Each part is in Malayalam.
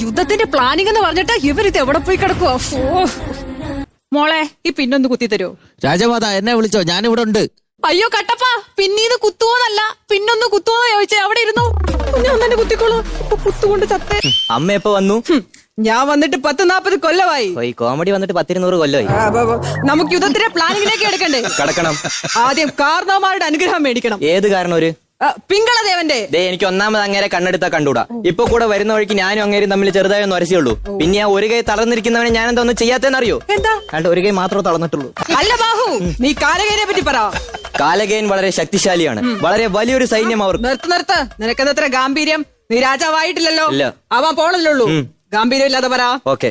യുദ്ധത്തിന്റെ പ്ലാനിംഗ് എന്ന് പറഞ്ഞിട്ട് ഇവരിത് എവിടെ പോയി കിടക്കുവോ? മോളെ ഈ പിന്നൊന്ന് കുത്തി തരുമോ? രാജമാത എന്നെ വിളിച്ചോ, ഞാനിവിടെ ഉണ്ട്. അയ്യോ കട്ടപ്പ, പിന്നീത് കുത്തുവോന്നല്ല, പിന്നൊന്ന് കുത്തുവോന്ന് ചോദിച്ചേ. അവിടെ ഇരുന്നോ, ഞാൻ തന്നെ കുത്തിക്കോളൂ. ഇപ്പൊ കുത്തുകൊണ്ട് ചത്തേ. അമ്മ എപ്പോ വന്നു? ഞാൻ വന്നിട്ട് 10-40 കൊല്ലമായി. കോമഡി വന്നിട്ട് 10-200 കൊല്ലമായി. നമുക്ക് യുദ്ധത്തിന്റെ പ്ലാനിങ്ങിലേക്ക് എടുക്കണ്ടേ? കടക്കണം. ആദ്യം കാരണവന്മാരുടെ അനുഗ്രഹം മേടിക്കണം. ഏത് കാരണം? ഒരു പിങ്കളദേവന്റെ. എനിക്ക് ഒന്നാമത് അങ്ങേരെ കണ്ണെടുത്താ കണ്ടൂടാ. ഇപ്പൊ കൂടെ വരുന്ന വഴിക്ക് ഞാനും അങ്ങേരും തമ്മിൽ ചെറുതായി ഒന്ന് ഉരസിയുള്ളൂ. പിന്നെ ആ ഒരു കൈ തളർന്നിരിക്കുന്നവനെ ഞാൻ എന്താ ഒന്നും ചെയ്യാത്തെന്നറിയോ? എന്താ? കണ്ട ഒരു കൈ മാത്രമേ തളർന്നിട്ടുള്ളൂ. അല്ല ബാഹു, നീ കാലകേനെ പറ്റി പറ. കാലകേൻ വളരെ ശക്തിശാലിയാണ്, വളരെ വലിയൊരു സൈന്യം അവർ. നിർത്ത്. നിനക്കെന്തത്ര ഗാംഭീര്യം? നീ രാജാവായിട്ടില്ലല്ലോ. ഇല്ല. ആവാൻ പോണല്ലോ. ഗാംഭീര്യം ഇല്ലാതെ പറ. ഓക്കെ.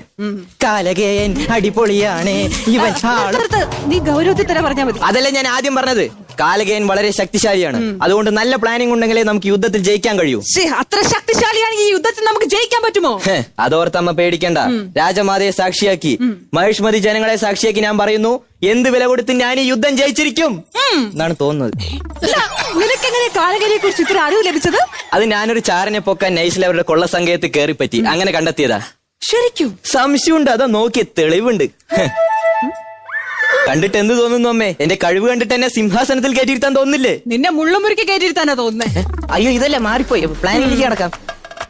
കാലകേൻ അടിപൊളിയാണ് ഇവൻ. നീ ഗൗരവത്തിൽ തന്നെ പറഞ്ഞാൽ മതി. അതല്ല ഞാൻ ആദ്യം പറഞ്ഞത്. കാലകേൻ വളരെ ശക്തിശാലിയാണ്, അതുകൊണ്ട് നല്ല പ്ലാനിംഗ് ഉണ്ടെങ്കിലേ നമുക്ക് യുദ്ധത്തിൽ ജയിക്കാൻ കഴിയൂ. അത്ര ശക്തിശാലിയാണെങ്കിൽ ഈ യുദ്ധത്തിൽ നമുക്ക് ജയിക്കാൻ പറ്റുമോ? അതോർത്തമ്മ പേടിക്കണ്ട. രാജമാതയെ സാക്ഷിയാക്കി, മഹിഷ്മതി ജനങ്ങളെ സാക്ഷിയാക്കി ഞാൻ പറയുന്നു, എന്ത് വില കൊടുത്ത് ഞാൻ ഈ യുദ്ധം ജയിച്ചിരിക്കും എന്നാണ് തോന്നുന്നത്. നിനക്കെങ്ങനെ കാലകേനെ കുറിച്ച് ഇത്ര അറിവ് ലഭിച്ചത്? അത് ഞാനൊരു ചാരനെ പൊക്കാൻ നൈസിൽ അവരുടെ കൊള്ള സംഘയത്തിൽ കയറിപ്പറ്റി അങ്ങനെ കണ്ടെത്തിയതാ. ശരിക്കും? സംശയമുണ്ട്, അതോ നോക്കിയ തെളിവുണ്ട്. കണ്ടിട്ട് എന്ത് തോന്നുന്നു അമ്മേ? എന്റെ കഴിവ് കണ്ടിട്ട് എന്നെ സിംഹാസനത്തിൽ കയറ്റിയിരുത്താൻ തോന്നുന്നില്ലേ? നിന്നെ മുള്ളുമുറുക്കി കയറ്റിയിരുത്താനാ തോന്നുന്നേ. അയ്യോ ഇതല്ലേ, മാറിപ്പോയി. പ്ലാനിലേക്ക് കിടക്കാം.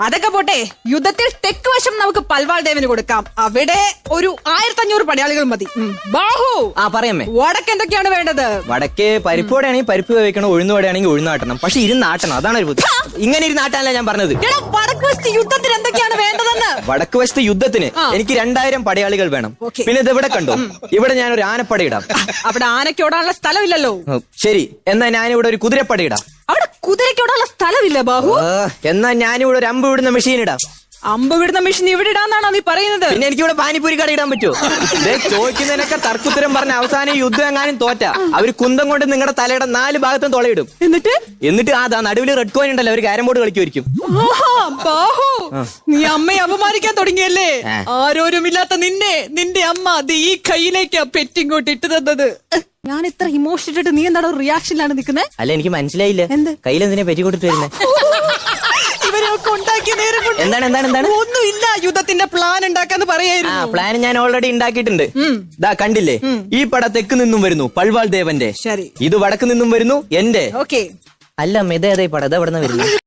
അതൊക്കെ പോട്ടെ, യുദ്ധത്തിൽ തെക്ക് വശം നമുക്ക് പൽവാൾ ദേവന് കൊടുക്കാം. അവിടെ ഒരു 1500 പടയാളികൾ മതി. ബാഹു, പറയമ്മേ. വടക്ക് എന്തൊക്കെയാണ് വേണ്ടത്? വടക്ക് പരിപ്പോടെയാണെങ്കിൽ പരിപ്പ് വേവിക്കണം, ഉഴുന്നുവടയാണെങ്കിൽ ഉഴുന്നാട്ടണം. പക്ഷെ ഇരുന്നാട്ടണം, അതാണ് ഒരു ബുദ്ധി. ഇങ്ങനെ ഇരുന്നാട്ടാനല്ല ഞാൻ പറഞ്ഞത്. വടക്ക് വശത്ത് യുദ്ധത്തിന് എന്തൊക്കെയാണ് വേണ്ടതെന്ന്? വടക്ക് വശത്ത് യുദ്ധത്തിന് എനിക്ക് 2000 പടയാളികൾ വേണം. പിന്നെ ഇത് ഇവിടെ കണ്ടോ, ഇവിടെ ഞാനൊരു ആനപ്പട ഇടാം. അവിടെ ആനയ്ക്കോടാനുള്ള സ്ഥലമില്ലല്ലോ. ശരി, എന്നാ ഞാനിവിടെ ഒരു കുതിരപ്പട ഇടാം. അവിടെ കുതിരയ്ക്കോടാനുള്ള സ്ഥലമില്ല ബാഹു. എന്നാ ഞാനിവിടെ ഒരു അമ്പ് വിടുന്ന മെഷീൻ ഇടാം. അമ്പ് വിടുന്ന മെഷീൻ ഇവിടെ ഇടാന്നാണോ നീ പറയുന്നത്? പിന്നെ എനിക്കിവിടെ പാനിപ്പൂരി കട ഇടാൻ പറ്റുമോ? ചോദിക്കുന്നതിനൊക്കെ തർക്കുത്തരം പറഞ്ഞ അവസാനം യുദ്ധം എങ്ങാനും തോറ്റ അവര് കുന്തം കൊണ്ട് നിങ്ങളുടെ തലയുടെ 4 ഭാഗത്തും തുളയിടും. എന്നിട്ട് അതാ നടുവിൽ റെഡ് കോയിൻ ഉണ്ടല്ലോ, അവര് ക്യാരം ബോർഡ് കളിക്കുമായിരിക്കും. ബാഹു, നീ അമ്മയെ അപമാനിക്കാൻ തുടങ്ങിയല്ലേ? ആരോരുമില്ലാത്ത നിന്റെ അമ്മ ഈ കയ്യിലേക്കാ പെറ്റിങ്ങോട്ട് ഇട്ട് തന്നത്. ഞാൻ ഇത്ര ഇമോഷൻ ഇട്ടിട്ട് നീ എന്താണ് റിയാക്ഷനിലാണ് നിൽക്കുന്നത്? അല്ല, എനിക്ക് മനസ്സിലായില്ല. കയ്യിലെന്തിനാ പെറ്റി കൊടുത്തിട്ട് വരുന്നത്? ഇവരൊക്കെ ഉണ്ടാക്കിയ നേരം എന്താണ് ഒന്നുമില്ല. യുദ്ധത്തിന്റെ പ്ലാൻ ഉണ്ടാക്കാന്ന് പറയായിരുന്നു. പ്ലാൻ ഞാൻ ഓൾറെഡി ഉണ്ടാക്കിയിട്ടുണ്ട്. ദാ കണ്ടില്ലേ, ഈ പട തെക്ക് നിന്നും വരുന്നു പൽവാൾ ദേവന്റെ. ശരി. ഇത് വടക്ക് നിന്നും വരുന്നു എന്റെ. ഓക്കെ. അല്ല, മെതേ പട എവിടെ നിന്ന് വരുന്നു?